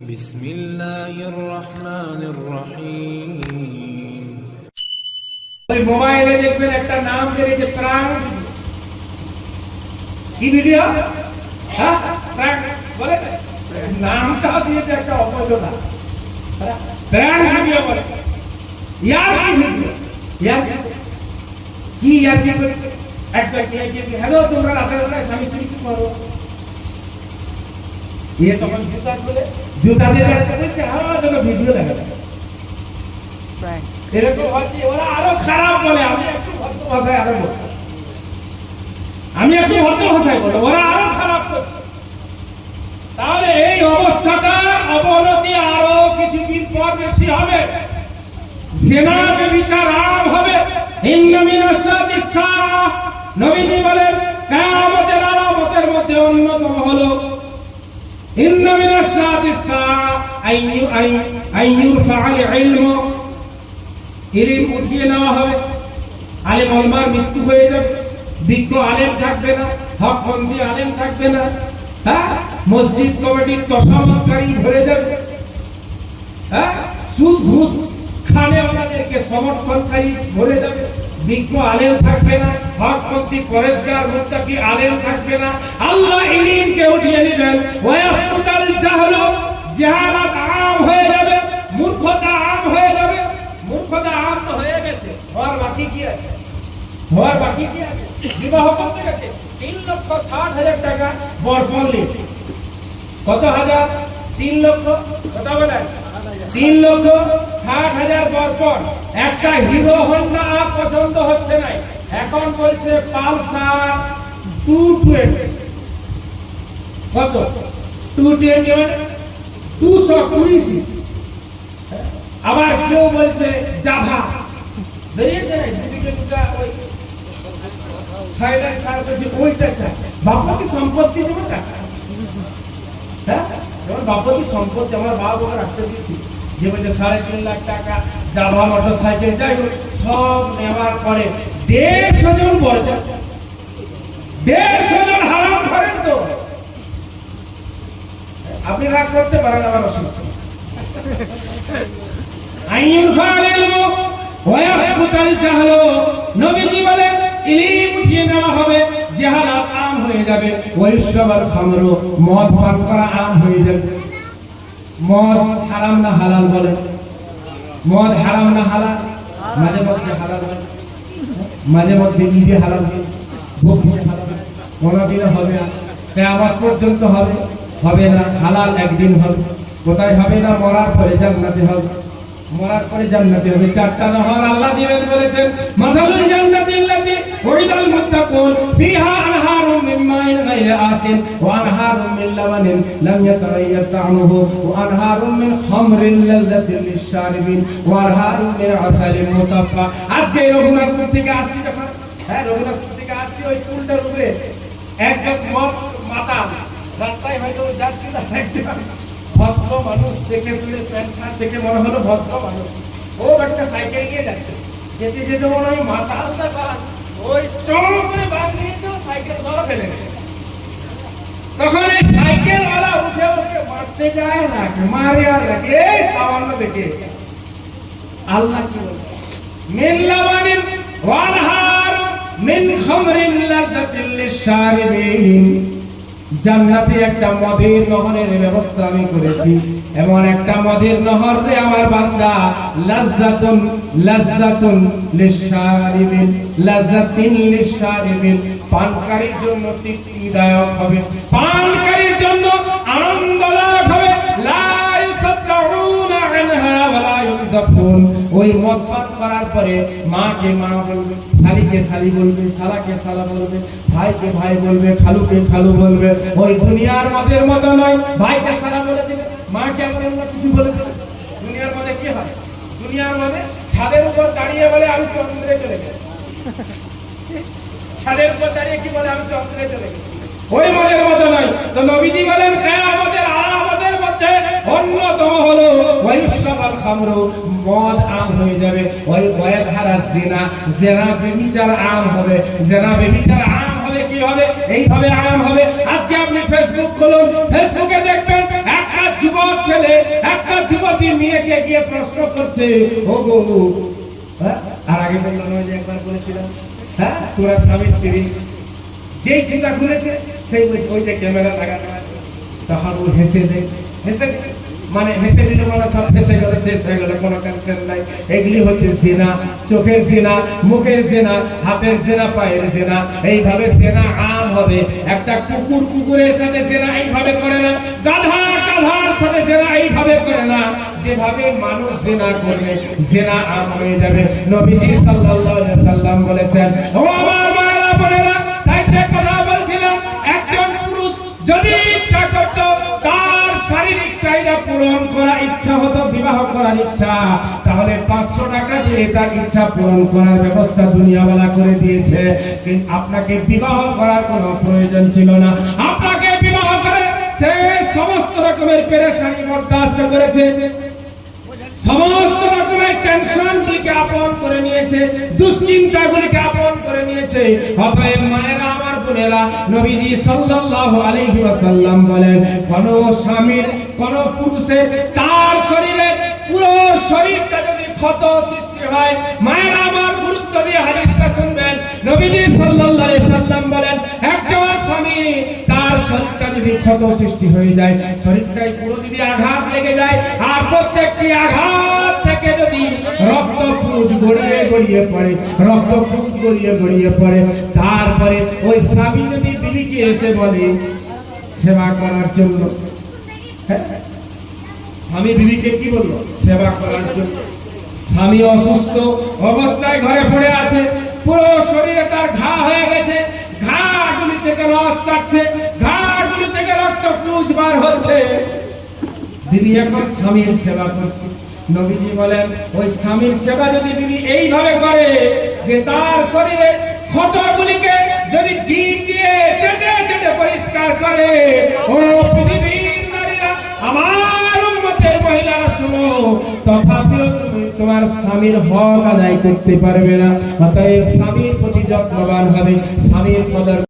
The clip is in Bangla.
بسم الله الرحمن الرحيم ওই মোবাইলে দেখবেন একটা নাম বেরিয়েছে প্রাণ কি ভিডিও হ্যাঁ প্রাণ বলে নামটা দিয়েছে একটা অপযোজনা প্রাণ ভিডিও বলে ইয়ার কি ভিডিও ইয়ার কি একটা কি হ্যালো তোমরা রাতের বেলায় স্বামী স্ত্রী কি করো ये তখন জুতা দিয়ে যাচ্ছে হ্যাঁ যেন ভিডিও দেখা যায় এরকম হচ্ছে ওরা আরো খারাপ বলে আমি একটু ভদ্র ভাষায় বলবো ওরা আরো খারাপ করছে তাহলে এই অবস্থাটা অবনতি আরো কিছুদিন পর বেশি হবে জেনার বিচার আরব হবে ইন্না মিনাশ শাতিস সাআ নবীজি বলেন কিয়ামতের আলামতের মধ্যে অন্যতম হলো ইন্না মিনাশ শাতিস সাআ আইয়ুরফা'আল ইলমু ইলম উঠিয়ে নেওয়া হবে আলেম ওলামার মৃত্যু হয়ে যাবে বিজ্ঞ আলেম থাকবে না হকবন্দি আলেম থাকবে না হ্যাঁ মসজিদ কমিটির তসামতকারী ভরে যাবে হ্যাঁ সুদ ঘুষ খানে ওনাদেরকে সমর্থনকারী ভরে যাবে বিজ্ঞ আলেম থাকবে না হকবন্দি পরেশগার মুত্তাকি আলেম থাকবে না আল্লাহ ইলমকে উঠিয়ে নেবেন ওয়ায়াসকুতাল জাহল জাহালাত আম হয়ে যাবে মূর্খতা আম হয়ে যাবে মূর্খতা আম তো হয়ে গেছে হওয়ার বাকি কি আছে বিবাহ করতে গেছে 3,60,000 টাকা বরপণ নিয়েছে কত হাজার 3 লক্ষ কত বলে 3,60,000 বরপণ একটা হিরো হন্ডা পছন্দ হচ্ছে না এখন বলছে পালসার 220 কত 220 মানে 220 আবার কেউ বলছে জাভা বেরিয়েছে দুটা ওই সাইলেন্ট সার করছে ওইটা বাপকে সম্পত্তি দেবে টাকা হ্যাঁ যেমন বাপকে সম্পত্তি আমার বাবা রাখতে দিয়েছি যে বলছে 3.5 লাখ টাকা জাভা মোটর সাইকেল যাই সব নেওয়ার পরে 150 জন বর্জন 150 জন হারাম করেন তো আপনি রাগ করতে পারেন আমার অসুবিধা আইয়ুল ফালিলু ওয়ায়াসকুতাল জাহল নবীজি বলেন ইলম উঠিয়ে নেওয়া হবে জাহালাত আম হয়ে যাবে ওয়াইশরাবাল খামরু মদ পান করা আম হয়ে যাবে মদ হারাম না হালাল বলেন মদ হারাম না হালাল মাঝে মধ্যে হালাল হয় মাঝে মধ্যে ঈদে হালাল হয় ভোগে হালাল কোনদিন হবে না কিয়ামত পর্যন্ত হবে না হালাল একদিন হবে কোথায় হবে না মরার পরে জান্নাতে হবে চারটা নহর আল্লাহ দিবেন বলেছেন মাসালুল জান্নাতিল্লাতী উইদাল মুত্তাকুন ফিহা আনহারুম মিন মাইন গায়রি আসিন ওয়া আনহারুম মিন লাবানিন লাম ইয়াতাগায়্যার তা'মুহু ওয়া আনহারুম মিন খামরিন লাযযাতিন লিশ-শারিবিন ওয়া আনহারুম মিন আসালিন মুসাফফা আজকে রঘুনাথপুর থেকে আসছি যখন রঘুনাথপুর থেকে আসছি ওই পুলটার উপরে একজন মাতা রাস্তায় হয়তো যাচ্ছিল ভদ্র মানুষ দেখে তুলে প্যান্ট থেকে মনে হলো ভদ্র মানুষ ও একটা সাইকেল নিয়ে যাচ্ছে যেতে যেতে মনে হয় মাথা আলতা কাজ ওই চড় করে বাদ নিয়ে তো সাইকেল ধরা ফেলে তখন এই সাইকেল ওয়ালা উঠে ওকে মারতে যায় না মারে আর রাখে এই সামান্য দেখে আল্লাহ কি বলে মিন লাবানিন ওয়া আনহার মিন খামরিন লাযযাতিল লিশ-শারিবিন জান্নাতে একটা মদের নহরের ব্যবস্থা আমি করেছি এমন একটা মদের নহর রে আমার বান্দা লাযযাতুন লিশ-শারিবিন লাযযাতিন লিশ-শারিবিন পানকারীর জন্য তৃপ্তিদায়ক হবে পানকারীর জন্য আনন্দদায়ক হবে লা ইউসাদ্দাউনা আনহা ওয়া লা ইউযাফুন ওই মদ পান করার পরে মাকে মা বলবে শালিকে শালি বলবে শালাকে শালা বলবে ভাইকে ভাই বলবে খালুকে খালু বলবে ওই দুনিয়ার মদের মতো নয় ভাইকে শালা বলে দিবে মাকে আবার অন্য কিছু বলে দিবে দুনিয়ার মধ্যে কি হয় দুনিয়ার মধ্যে ছাদের উপর দাঁড়িয়ে বলে আমি চন্দ্রে চলে গেছি ছাদের উপর দাঁড়িয়ে কি বলে আমি চন্দ্রে চলে গেছি ওই মদের মতো নয় তো নবীজি বলেন কিয়ামতের আলামতের মধ্যে অন্যতম হলো ওয়াইশরাবাল খামরু মদ আম হয়ে যাবে ওই ওয়ায়াযহারা জিনা ব্যভিচার আম হবে জিনা ব্যভিচার আম হবে কি হবে এইভাবে আম হবে আজকে আপনি ফেসবুক খুলুন ফেসবুকে দেখবেন একটা যুবক ছেলে একটা যুবতী মেয়েকে গিয়ে প্রশ্ন করছে, ও গো, আর আগে বললাম যে একবার বলেছিলাম, হ্যাঁ তোরা স্বামী স্ত্রী, যেই চিন্তা করেছে সেই ওই যে ক্যামেরা লাগানো আছে, তখন ও হেসে দেয়, মানে হেসে দিলে বলা সব হেসে গেলে শেষ হয়ে গেলে কোনো টেনশন নাই। এগুলি হচ্ছে জিনা, চোখের জিনা, মুখের জিনা, হাতের জিনা, পায়ের জিনা। এইভাবে জিনা আম হবে। একটা কুকুর কুকুরের সাথে জিনা এইভাবে করে না, গাধা গাধার সাথে জিনা এইভাবে করে না। যেভাবে মানুষ জিনা করবে জিনা আম হয়ে যাবে। নবীজি সাল্লাল্লাহু আলাইহি সাল্লাম বলেছেন, ও আমার মায়েরা বোনেরা, তাই যে কথা বলছিলাম, একজন পুরুষ যদি ইচ্ছা করত, তার শারীরিক চাহিদা পূরণ করার ইচ্ছা হতো, বিবাহ করার ইচ্ছা, তাহলে 500 টাকা দিয়ে তার ইচ্ছা পূরণ করার ব্যবস্থা দুনিয়াওয়ালা করে দিয়েছে। কিন্তু আপনাকে বিবাহ করার কোনো প্রয়োজন ছিল না। আপনাকে বিবাহ করে সে সমস্ত রকমের পেরেশানি বরদাস্ত করেছে, সমস্ত রকমের টেনশনগুলিকে আপন করে নিয়েছে, দুশ্চিন্তাগুলিকে আপন করে নিয়েছে। অতএব মায়েরা, আমার বোনেরা, নবীজি সাল্লাল্লাহু আলাইহি ওয়াসাল্লাম বলেন, কোন স্বামীর, কোন পুরুষের তার শরীরে পুরো শরীরটা যদি ক্ষত সৃষ্টি হয়, মায়েরা আমার গুরুত্ব দিয়ে হাদিসটা শুনবেন। নবীজি সাল্লাল্লাহু আলাইহি ওয়াসাল্লাম বলেন, একজন স্বামী তার শরীরটা যদি ক্ষত সৃষ্টি হয়ে যায়, শরীরটায় পুরো যদি আঘাত লেগে যায়, আর প্রত্যেকটি আঘাত থেকে যদি রক্তপুঞ্জ গড়িয়ে গড়িয়ে পড়ে, রক্তপুঞ্জ গড়িয়ে গড়িয়ে পড়ে, তারপরে ওই স্বামী যদি বিবিকে এসে বলে সেবা করার জন্য, স্বামী বিবিকে কি বললো? সেবা করার জন্য। স্বামী অসুস্থ অবস্থায় ঘরে পড়ে আছে, পুরো শরীরে তার ঘা হয়ে গেছে, ঘাগুলি থেকে রস কাটছে, ঘাগুলি থেকে রক্তপুঞ্জ বার হচ্ছে, বিবি এখন স্বামীর সেবা করছে। নবীজি বলেন, ওই স্বামীর সেবা যদি বিবি এইভাবে করে যে তার শরীরে ক্ষতগুলিকে যদি জিভ দিয়ে চেটে চেটে পরিষ্কার করে, ও পৃথিবীর নারীরা, আমার উম্মতের মহিলারা শুনো, তথাপিও তুমি তোমার স্বামীর হক আদায় করতে পারবে না। অতএব স্বামীর প্রতি যত্নবান হবে, স্বামীর কদর